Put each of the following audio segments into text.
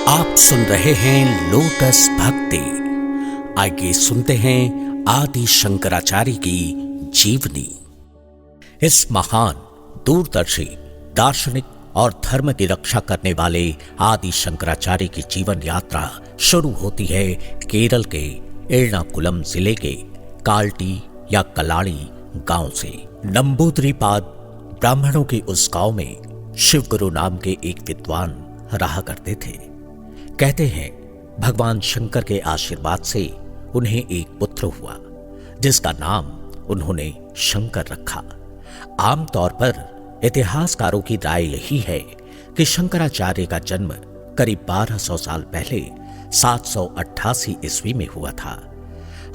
आप सुन रहे हैं लोटस भक्ति। आइए सुनते हैं आदि शंकराचार्य की जीवनी। इस महान, दूरदर्शी, दार्शनिक और धर्म की रक्षा करने वाले आदि शंकराचार्य की जीवन यात्रा शुरू होती है केरल के एर्नाकुलम जिले के काल्टी या कलाड़ी गांव से। नंबूद्रिपाद ब्राह्मणों के उस गांव में शिवगुरु नाम के एक विद्वान रहा करते थे। कहते हैं भगवान शंकर के आशीर्वाद से उन्हें एक पुत्र हुआ जिसका नाम उन्होंने शंकर रखा। आमतौर पर इतिहासकारों की राय यही है कि शंकराचार्य का जन्म करीब 1200 साल पहले 788 ईस्वी में हुआ था।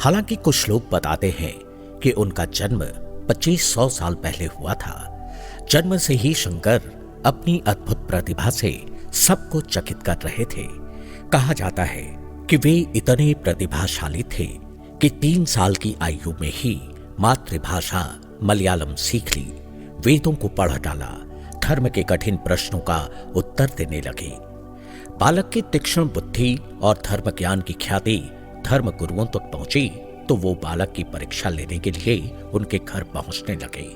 हालांकि कुछ लोग बताते हैं कि उनका जन्म 2500 साल पहले हुआ था। जन्म से ही शंकर अपनी अद्भुत प्रतिभा से सबको चकित कर रहे थे। कहा जाता है कि वे इतने प्रतिभाशाली थे कि 3 साल की आयु में ही मातृभाषा मलयालम सीख ली, वेदों को पढ़ डाला, धर्म के कठिन प्रश्नों का उत्तर देने लगे। बालक की तीक्ष्ण बुद्धि और धर्म ज्ञान की ख्याति धर्म गुरुओं तक पहुंची तो वो बालक की परीक्षा लेने के लिए उनके घर पहुंचने लगे।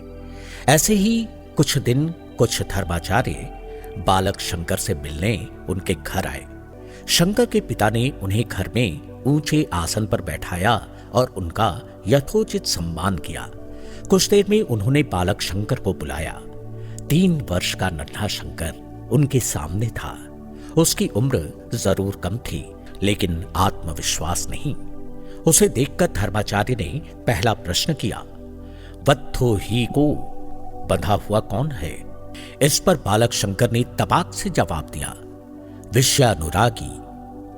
ऐसे ही कुछ दिन कुछ धर्माचार्य बालक शंकर से मिलने उनके घर आए। शंकर के पिता ने उन्हें घर में ऊंचे आसन पर बैठाया और उनका यथोचित सम्मान किया। कुछ देर में उन्होंने बालक शंकर को बुलाया। 3 वर्ष का नन्हा शंकर उनके सामने था। उसकी उम्र जरूर कम थी, लेकिन आत्मविश्वास नहीं। उसे देखकर धर्माचार्य ने पहला प्रश्न किया, बद्धो ही को बंधा हुआ कौन है? इस पर बालक शंकर ने तपाक से जवाब दिया, विषयानुरागी।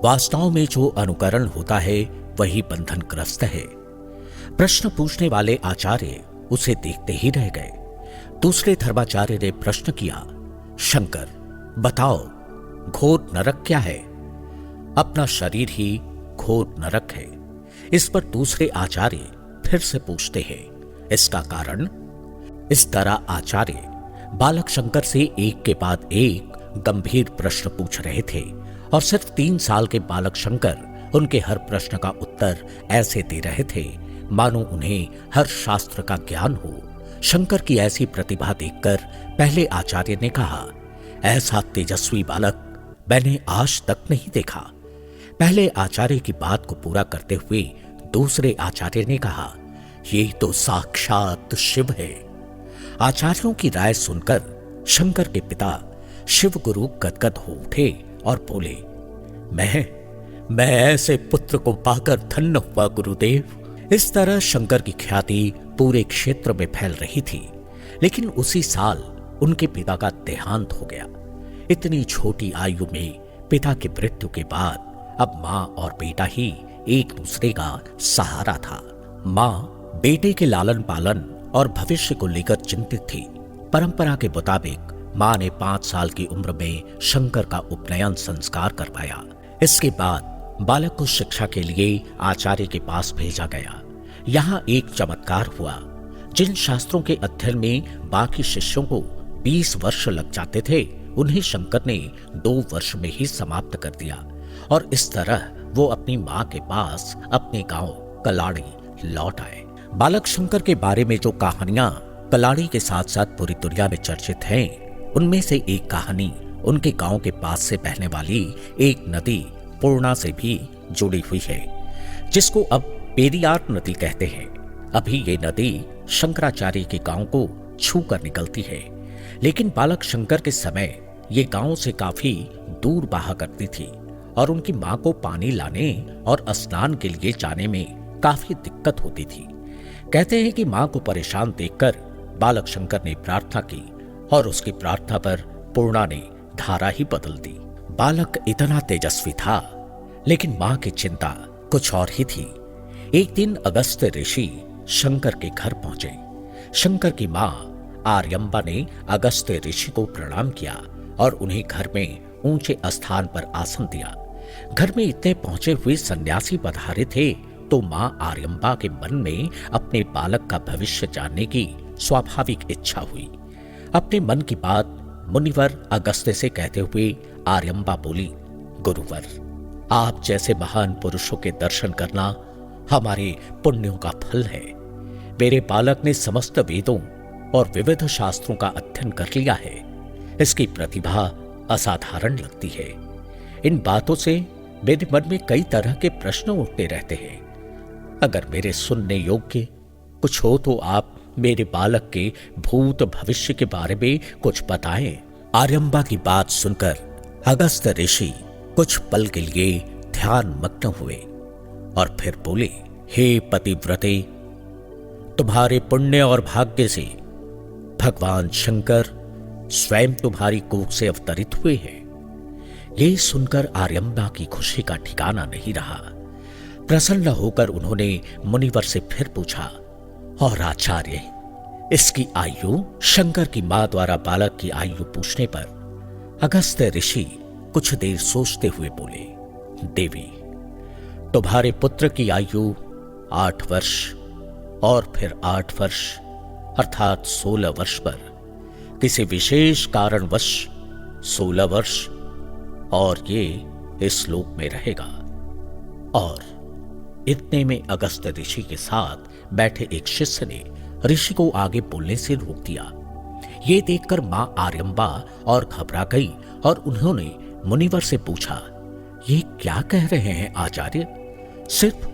वास्तव में जो अनुकरण होता है वही बंधनग्रस्त है। प्रश्न पूछने वाले आचार्य उसे देखते ही रह गए। दूसरे धर्माचार्य ने प्रश्न किया, शंकर बताओ, घोर नरक क्या है? अपना शरीर ही घोर नरक है। इस पर दूसरे आचार्य फिर से पूछते हैं, इसका कारण? इस तरह आचार्य बालक शंकर से एक के बाद एक गंभीर प्रश्न पूछ रहे थे और सिर्फ 3 साल के बालक शंकर उनके हर प्रश्न का उत्तर ऐसे दे रहे थे मानो उन्हें हर शास्त्र का ज्ञान हो। शंकर की ऐसी प्रतिभा देखकर पहले आचार्य ने कहा, ऐसा तेजस्वी बालक मैंने आज तक नहीं देखा। पहले आचार्य की बात को पूरा करते हुए दूसरे आचार्य ने कहा, ये तो साक्षात शिव है। आचार्यों की राय सुनकर शंकर के पिता शिव गुरु गदगद हो उठे और बोले, मैं ऐसे पुत्र को पाकर धन्य हुआ गुरुदेव। इस तरह शंकर की ख्याति पूरे क्षेत्र में फैल रही थी। लेकिन उसी साल उनके पिता का देहांत हो गया। इतनी छोटी आयु में पिता की मृत्यु के बाद अब मां और बेटा ही एक दूसरे का सहारा था। मां बेटे के लालन पालन और भविष्य को लेकर चिंतित थी। परंपरा के मुताबिक मां ने 5 साल की उम्र में शंकर का उपनयन संस्कार करवाया। इसके बाद बालक को शिक्षा के लिए आचार्य के पास भेजा गया। यहाँ एक चमत्कार हुआ। जिन शास्त्रों के अध्ययन में बाकी शिष्यों को 20 वर्ष लग जाते थे, उन्हें शंकर ने 2 वर्ष में ही समाप्त कर दिया और इस तरह वो अपनी माँ के पास अपने गांव कलाड़ी लौट आए। बालक शंकर के बारे में जो कहानियां कलाड़ी के साथ साथ पूरी दुनिया में चर्चित हैं, उनमें से एक कहानी उनके गांव के पास से बहने वाली एक नदी पूर्णा से भी जुड़ी हुई है, जिसको अब पेरियार नदी कहते हैं। अभी ये नदी शंकराचार्य के गांव को छूकर निकलती है, लेकिन बालक शंकर के समय ये गांव से काफी दूर बहा करती थी और उनकी मां को पानी लाने और स्नान के लिए जाने में काफी दिक्कत होती थी। कहते हैं कि मां को परेशान देखकर बालक शंकर ने प्रार्थना की और उसकी प्रार्थना पर पूर्णा ने धारा ही बदल दी। बालक इतना तेजस्वी था, लेकिन मां की चिंता कुछ और ही थी। एक दिन अगस्त्य ऋषि शंकर के घर पहुंचे। शंकर की मां आर्यम्बा ने अगस्त्य ऋषि को प्रणाम किया और उन्हें घर में ऊंचे स्थान पर आसन दिया। घर में इतने पहुंचे हुए सन्यासी पधारे थे तो मां आर्यम्बा के मन में अपने बालक का भविष्य जानने की स्वाभाविक इच्छा हुई। अपने मन की बात मुनिवर अगस्त्य से कहते हुए आर्यम्बा बोली, गुरुवर, आप जैसे महान पुरुषों के दर्शन करना हमारे पुण्यों का फल है। मेरे बालक ने समस्त वेदों और विविध शास्त्रों का अध्ययन कर लिया है। इसकी प्रतिभा असाधारण लगती है। इन बातों से मेरे मन में कई तरह के प्रश्न उठते रहते हैं। अगर मेरे सुनने योग्य कुछ हो तो आप मेरे बालक के भूत भविष्य के बारे में कुछ बताएं। आर्यम्बा की बात सुनकर अगस्त्य ऋषि कुछ पल के लिए ध्यान मग्न हुए और फिर बोले, हे पतिव्रते, तुम्हारे पुण्य और भाग्य से भगवान शंकर स्वयं तुम्हारी कोख से अवतरित हुए हैं। ये सुनकर आर्यम्बा की खुशी का ठिकाना नहीं रहा। प्रसन्न होकर उन्होंने मुनिवर से फिर पूछा, और आचार्य, इसकी आयु? शंकर की मां द्वारा बालक की आयु पूछने पर अगस्त्य ऋषि कुछ देर सोचते हुए बोले, देवी, तुम्हारे पुत्र की आयु 8 वर्ष और फिर 8 वर्ष अर्थात 16 वर्ष पर किसी विशेष कारणवश 16 वर्ष और ये इस लोक में रहेगा। और इतने में अगस्त्य ऋषि के साथ बैठे एक शिष्य ने ऋषि को आगे बोलने से रोक दिया। ये देखकर मां आर्यम्बा और घबरा गई और उन्होंने मुनिवर से पूछा, ये क्या कह रहे हैं आचार्य? सिर्फ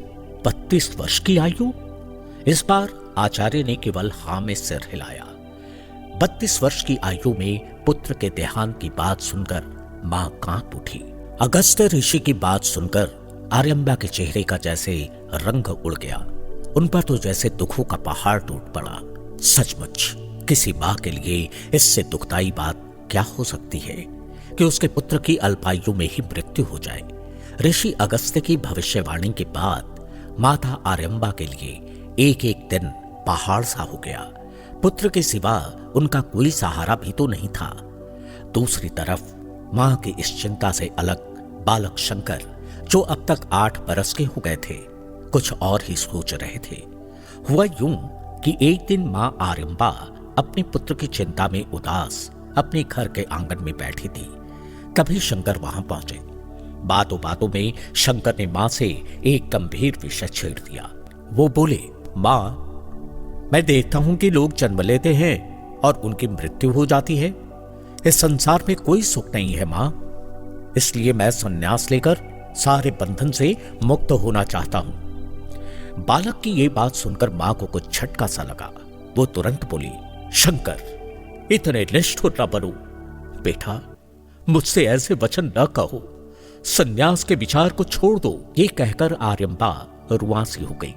32 वर्ष की आयु? इस बार आचार्य ने केवल हां में सिर हिलाया। 32 वर्ष की आयु में पुत्र के देहांत की बात सुनकर मां कांप उठी। अगस्त्य ऋषि की बात सुनकर आर्यम्बा के चेहरे का जैसे रंग उड़ गया। उन पर तो जैसे दुखों का पहाड़ टूट पड़ा। सचमुच किसी मां के लिए इससे दुखदाई बात क्या हो सकती है कि उसके पुत्र की अल्पायु में ही मृत्यु हो जाए। ऋषि अगस्त्य की भविष्यवाणी के बाद माता आर्यम्बा के लिए एक एक दिन पहाड़ सा हो गया। पुत्र के सिवा उनका कोई सहारा भी तो नहीं था। दूसरी तरफ मां की इस चिंता से अलग बालक शंकर, जो अब तक 8 बरस के हो गए थे, कुछ और ही सोच रहे थे। हुआ यूं कि एक दिन मां आर्यम्बा अपने पुत्र की चिंता में उदास अपने घर के आंगन में बैठी थी। तभी शंकर वहां पहुंचे। बातों बातों में शंकर ने मां से एक गंभीर विषय छेड़ दिया। वो बोले, मां, मैं देखता हूं कि लोग जन्म लेते हैं और उनकी मृत्यु हो जाती है। इस संसार में कोई सुख नहीं है मां, इसलिए मैं संन्यास लेकर सारे बंधन से मुक्त होना चाहता हूं। बालक की यह बात सुनकर मां को कुछ झटका सा लगा। वो तुरंत बोली, शंकर, इतने निष्ठुर न बनो बेटा, मुझसे ऐसे वचन न कहो, संन्यास के विचार को छोड़ दो। ये कहकर आर्यम्बा रुआंसी हो गई।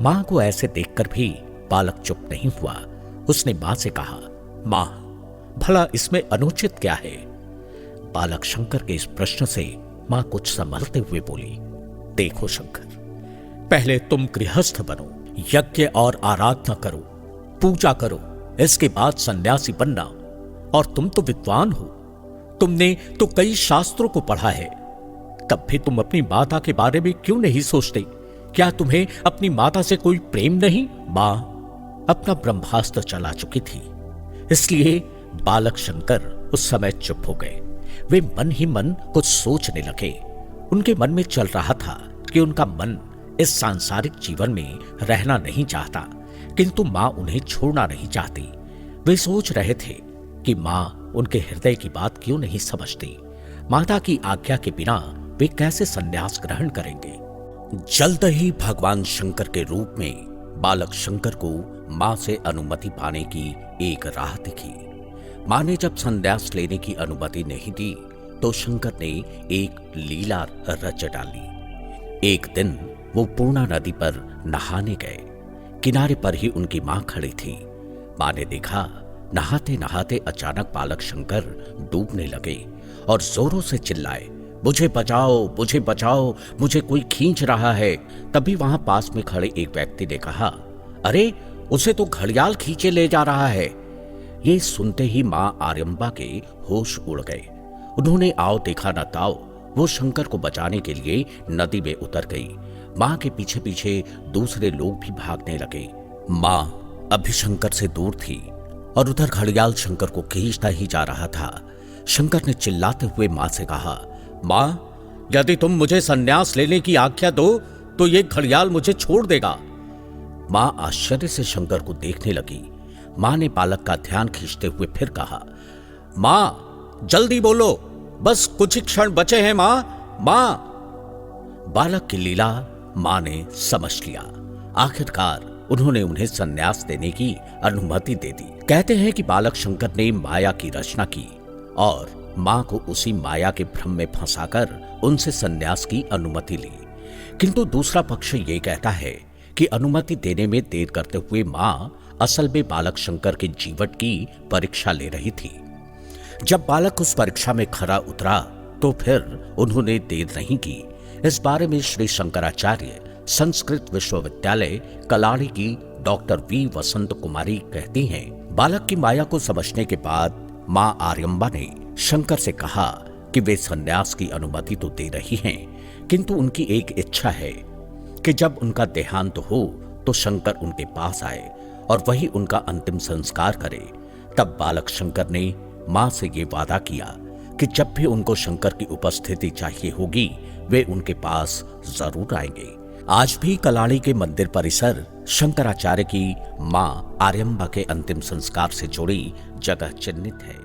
मां को ऐसे देखकर भी बालक चुप नहीं हुआ। उसने मां से कहा, मां, भला इसमें अनुचित क्या है? बालक शंकर के इस प्रश्न से मां कुछ संभलते हुए बोली, देखो शंकर, पहले तुम गृहस्थ बनो, यज्ञ और आराधना करो, पूजा करो, इसके बाद सन्यासी बनना। और तुम तो विद्वान हो, तुमने तो कई शास्त्रों को पढ़ा है, तब भी तुम अपनी माता के बारे में क्यों नहीं सोचते? क्या तुम्हें अपनी माता से कोई प्रेम नहीं? मां अपना ब्रह्मास्त्र चला चुकी थी, इसलिए बालक शंकर उस समय चुप हो गए। वे मन ही मन कुछ सोचने लगे। उनके मन में चल रहा था कि उनका मन इस सांसारिक जीवन में रहना नहीं चाहता, किंतु मां उन्हें छोड़ना नहीं चाहती। वे सोच रहे थे कि मां उनके हृदय की बात क्यों नहीं समझती। माता की आज्ञा के बिना वे कैसे संन्यास ग्रहण करेंगे? जल्द ही भगवान शंकर के रूप में बालक शंकर को मां से अनुमति पाने की एक राह दिखी। मां ने जब संन्यास लेने की अनुमति नहीं दी तो शंकर ने एक लीला रच डाली। एक दिन वो पूर्णा नदी पर नहाने गए। किनारे पर ही उनकी मां खड़ी थी। मां ने देखा, नहाते नहाते अचानक बालक शंकर डूबने लगे और जोरों से चिल्लाए, मुझे बचाओ, मुझे बचाओ, मुझे कोई खींच रहा है। तभी वहां पास में खड़े एक व्यक्ति ने कहा, अरे उसे तो घड़ियाल खींचे ले जा रहा है। ये सुनते ही मां आर्यम्बा के होश उड़ गए। उन्होंने आओ देखा न ताओ, वो शंकर को बचाने के लिए नदी में उतर गई। मां के पीछे पीछे दूसरे लोग भी भागने लगे। मां अभी शंकर से दूर थी और उधर घड़ियाल शंकर को खींचता ही जा रहा था। शंकर ने चिल्लाते हुए मां से कहा, मां, यदि तुम मुझे संन्यास लेने की आज्ञा दो तो ये घड़ियाल मुझे छोड़ देगा। मां आश्चर्य से शंकर को देखने लगी। मां ने बालक का ध्यान खींचते हुए फिर कहा, मां जल्दी बोलो, बस कुछ ही क्षण बचे हैं मां। बालक की लीला मां ने समझ लिया। आखिरकार उन्होंने उन्हें संन्यास देने की अनुमति दे दी। कहते हैं कि बालक शंकर ने माया की रचना की और मां को उसी माया के भ्रम में फंसाकर उनसे संन्यास की अनुमति ली। किंतु दूसरा पक्ष ये कहता है कि अनुमति देने में देर करते हुए मां असल में बालक शंकर के जीवन की परीक्षा ले रही थी। जब बालक उस परीक्षा में खरा उतरा तो फिर उन्होंने देर नहीं की। इस बारे में श्री शंकराचार्य संस्कृत विश्वविद्यालय कलाड़ी की डॉक्टर वी वसंत कुमारी कहती हैं, बालक की माया को समझने के बाद मां आर्यम्बा ने शंकर से कहा कि वे संन्यास की अनुमति तो दे रही हैं, किंतु उनकी एक इच्छा है कि जब उनका देहांत हो तो शंकर उनके पास आए और वही उनका अंतिम संस्कार करे। तब बालक शंकर ने मां से ये वादा किया कि जब भी उनको शंकर की उपस्थिति चाहिए होगी वे उनके पास जरूर आएंगे। आज भी कलाड़ी के मंदिर परिसर शंकराचार्य की मां आर्यम्बा के अंतिम संस्कार से जुड़ी जगह चिन्हित है।